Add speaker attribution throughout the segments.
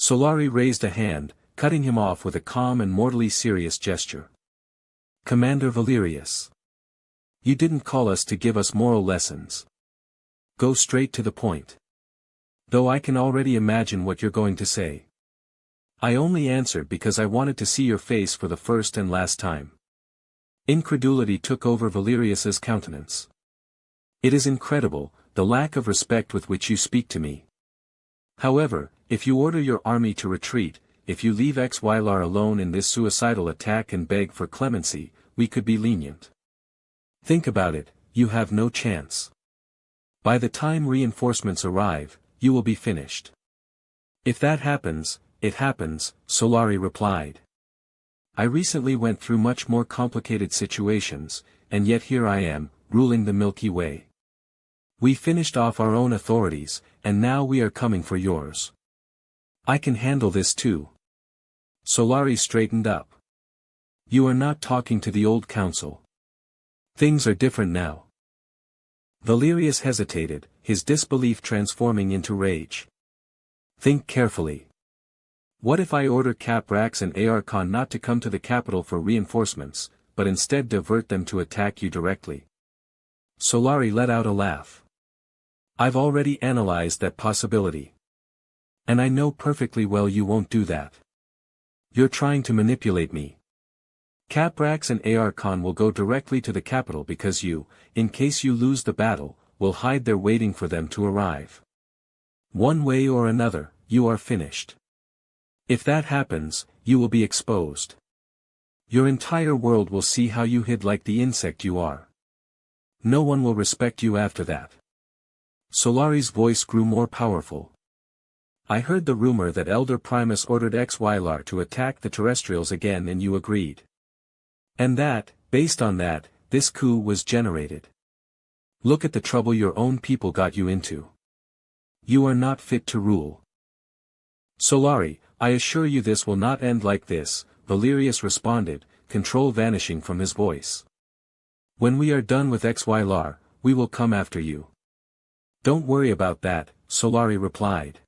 Speaker 1: Solari raised a hand, cutting him off with a calm and mortally serious gesture. Commander Valerius. You didn't call us to give us moral lessons. Go straight to the point. Though I can already imagine what you're going to say. I only answered because I wanted to see your face for the first and last time. Incredulity took over Valerius's countenance. It is incredible, the lack of respect with which you speak to me. However, if you order your army to retreat, if you leave HFY alone in this suicidal attack and beg for clemency, we could be lenient. Think about it, you have no chance. By the time reinforcements arrive, you will be finished. If that happens, it happens, Solari replied. I recently went through much more complicated situations, and yet here I am, ruling the Milky Way. We finished off our own authorities, and now we are coming for yours. I can handle this too. Solari straightened up. You are not talking to the old council. Things are different now. Valerius hesitated, his disbelief transforming into rage. Think carefully. What if I order Caprax and Archon not to come to the capital for reinforcements, but instead divert them to attack you directly? Solari let out a laugh. I've already analyzed that possibility. And I know perfectly well you won't do that. You're trying to manipulate me. Caprax and Archon will go directly to the capital because you, in case you lose the battle, will hide there waiting for them to arrive. One way or another, you are finished. If that happens, you will be exposed. Your entire world will see how you hid like the insect you are. No one will respect you after that. Solari's voice grew more powerful. I heard the rumor that Elder Primus ordered HFY to attack the terrestrials again and you agreed. And that, based on that, this coup was generated. Look at the trouble your own people got you into. You are not fit to rule. Solari, I assure you this will not end like this, Valerius responded, control vanishing from his voice. When we are done with HFY, we will come after you. Don't worry about that, Solari replied.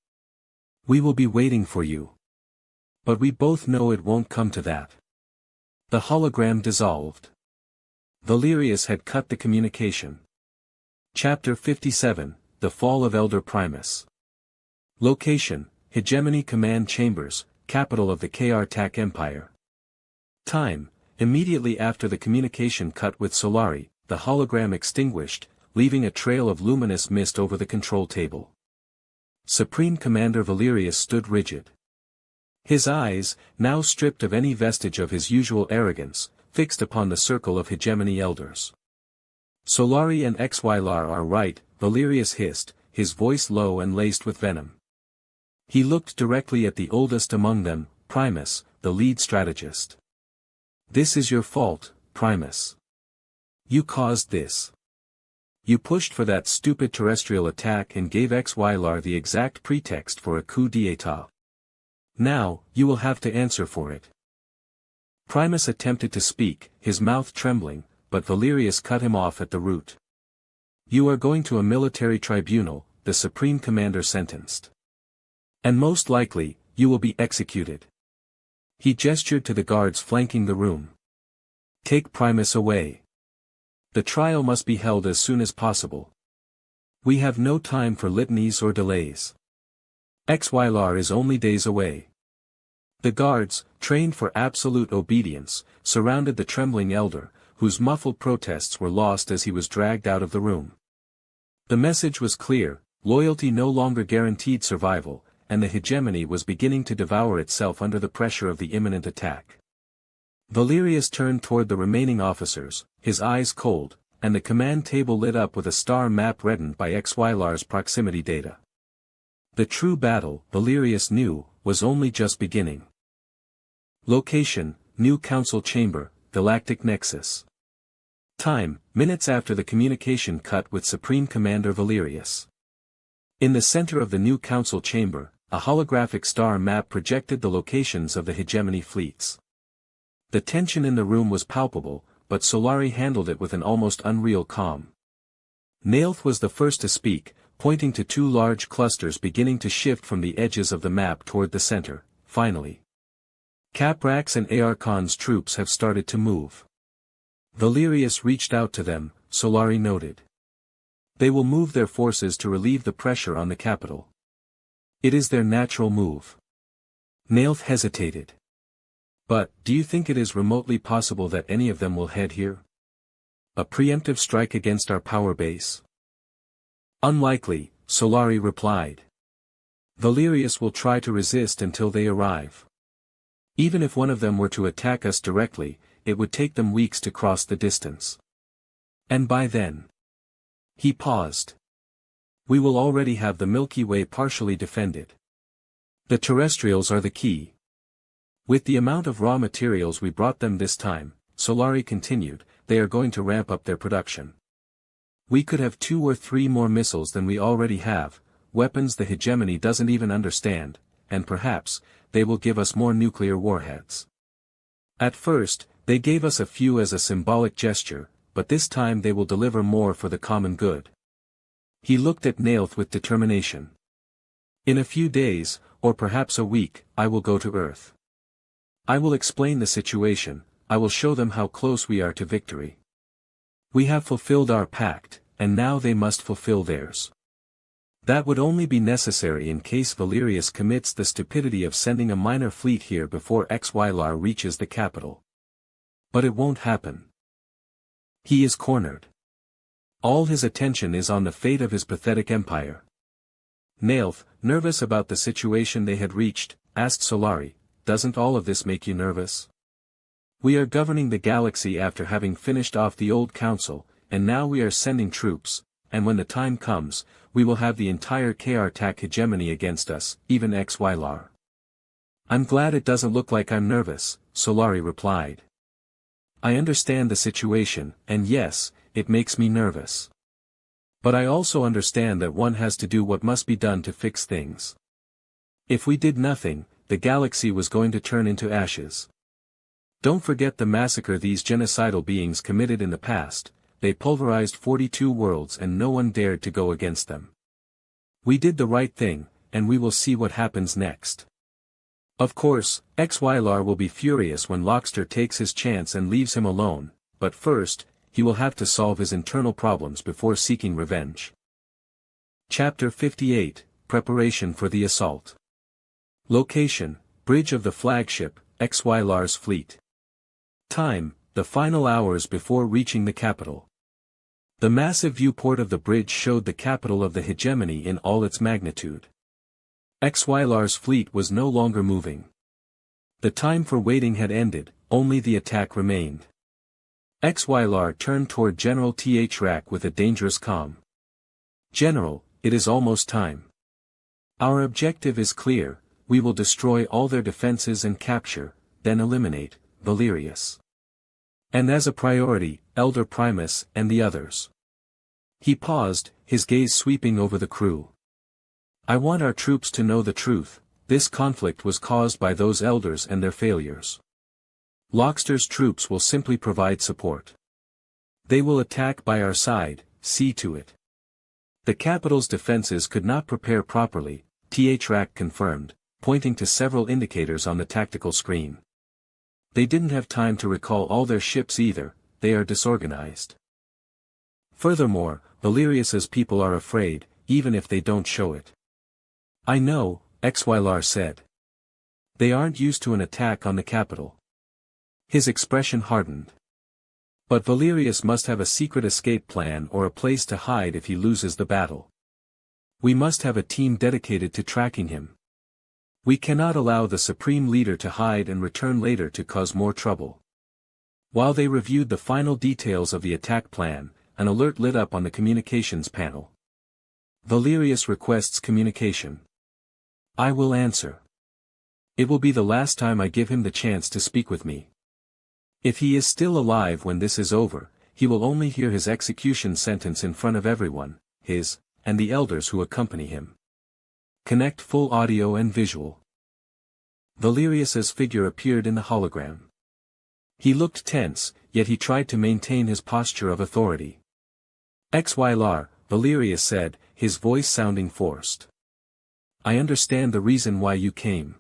Speaker 1: We will be waiting for you. But we both know it won't come to that. The hologram dissolved. Valerius had cut the communication. Chapter 57, The Fall of Elder Primus. Location, Hegemony Command Chambers, capital of the Kartak Empire. Time, immediately after the communication cut with Solari, the hologram extinguished, leaving a trail of luminous mist over the control table. Supreme Commander Valerius stood rigid. His eyes, now stripped of any vestige of his usual arrogance, fixed upon the circle of hegemony elders. Solari and HFY are right, Valerius hissed, his voice low and laced with venom. He looked directly at the oldest among them, Primus, the lead strategist. This is your fault, Primus. You caused this. You pushed for that stupid terrestrial attack and gave HFY the exact pretext for a coup d'état. Now, you will have to answer for it. Primus attempted to speak, his mouth trembling, but Valerius cut him off at the root. You are going to a military tribunal, the Supreme Commander sentenced. And most likely, you will be executed. He gestured to the guards flanking the room. Take Primus away. The trial must be held as soon as possible. We have no time for litanies or delays. HFY is only days away. The guards, trained for absolute obedience, surrounded the trembling elder, whose muffled protests were lost as he was dragged out of the room. The message was clear, loyalty no longer guaranteed survival, and the hegemony was beginning to devour itself under the pressure of the imminent attack. Valerius turned toward the remaining officers, his eyes cold, and the command table lit up with a star map reddened by HFY's proximity data. The true battle, Valerius knew, was only just beginning. Location, New Council Chamber, Galactic Nexus. Time, minutes after the communication cut with Supreme Commander Valerius. In the center of the New Council Chamber, a holographic star map projected the locations of the hegemony fleets. The tension in the room was palpable, but Solari handled it with an almost unreal calm. Naelth was the first to speak, pointing to two large clusters beginning to shift from the edges of the map toward the center. Finally, Caprak's and Archon's troops have started to move. Valerius reached out to them, Solari noted. They will move their forces to relieve the pressure on the capital. It is their natural move. Nailth hesitated. But, do you think it is remotely possible that any of them will head here? A preemptive strike against our power base? Unlikely, Solari replied. Valerius will try to resist until they arrive. Even if one of them were to attack us directly, it would take them weeks to cross the distance. And by then. He paused. We will already have the Milky Way partially defended. The terrestrials are the key. With the amount of raw materials we brought them this time, Solari continued, they are going to ramp up their production. We could have 2 or 3 more missiles than we already have, weapons the hegemony doesn't even understand, and perhaps, they will give us more nuclear warheads. At first, they gave us a few as a symbolic gesture, but this time they will deliver more for the common good. He looked at Nailth with determination. In a few days, or perhaps a week, I will go to Earth. I will explain the situation, I will show them how close we are to victory. We have fulfilled our pact, and now they must fulfill theirs. That would only be necessary in case Valerius commits the stupidity of sending a minor fleet here before HFY reaches the capital. But it won't happen. He is cornered. All his attention is on the fate of his pathetic empire. Nailth, nervous about the situation they had reached, asked Solari, doesn't all of this make you nervous? We are governing the galaxy after having finished off the old council, and now we are sending troops, and when the time comes, we will have the entire Krtak hegemony against us, even HFY. I'm glad it doesn't look like I'm nervous, Solari replied. I understand the situation, and yes, it makes me nervous. But I also understand that one has to do what must be done to fix things. If we did nothing, the galaxy was going to turn into ashes. Don't forget the massacre these genocidal beings committed in the past, they pulverized 42 worlds and no one dared to go against them. We did the right thing, and we will see what happens next. Of course, HFY will be furious when Lockster takes his chance and leaves him alone, but first, he will have to solve his internal problems before seeking revenge. Chapter 58, Preparation for the Assault. Location, Bridge of the Flagship, HFY's fleet. Time, the final hours before reaching the capital. The massive viewport of the bridge showed the capital of the hegemony in all its magnitude. HFY's fleet was no longer moving. The time for waiting had ended, only the attack remained. HFY turned toward General Thrak with a dangerous calm. General, it is almost time. Our objective is clear, we will destroy all their defenses and capture, then eliminate, Valerius. And as a priority, Elder Primus and the others. He paused, his gaze sweeping over the crew. I want our troops to know the truth, this conflict was caused by those elders and their failures. Lockster's troops will simply provide support. They will attack by our side, see to it. The capital's defenses could not prepare properly, Thrak confirmed, pointing to several indicators on the tactical screen. They didn't have time to recall all their ships either, they are disorganized. Furthermore, Valerius's people are afraid, even if they don't show it. I know, HFY said. They aren't used to an attack on the capital. His expression hardened. But Valerius must have a secret escape plan or a place to hide if he loses the battle. We must have a team dedicated to tracking him. We cannot allow the supreme leader to hide and return later to cause more trouble. While they reviewed the final details of the attack plan, an alert lit up on the communications panel. Valerius requests communication. I will answer. It will be the last time I give him the chance to speak with me. If he is still alive when this is over, he will only hear his execution sentence in front of everyone, and the elders who accompany him. Connect full audio and visual. Valerius's figure appeared in the hologram. He looked tense, yet he tried to maintain his posture of authority. HFY, Valerius said, his voice sounding forced. I understand the reason why you came.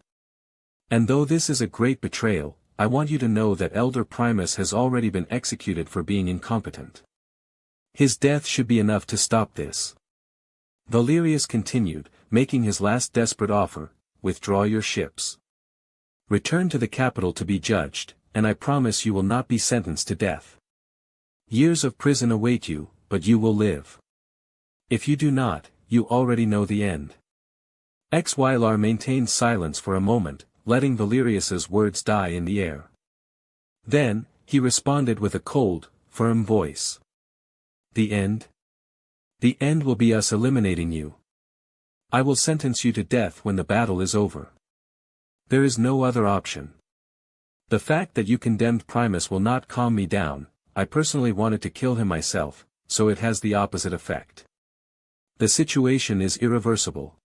Speaker 1: And though this is a great betrayal, I want you to know that Elder Primus has already been executed for being incompetent. His death should be enough to stop this. Valerius continued, making his last desperate offer: withdraw your ships. Return to the capital to be judged, and I promise you will not be sentenced to death. Years of prison await you, but you will live. If you do not, you already know the end. Xylar maintained silence for a moment, letting Valerius's words die in the air. Then, he responded with a cold, firm voice. The end? The end will be us eliminating you. I will sentence you to death when the battle is over. There is no other option. The fact that you condemned Primus will not calm me down. I personally wanted to kill him myself, so it has the opposite effect. The situation is irreversible.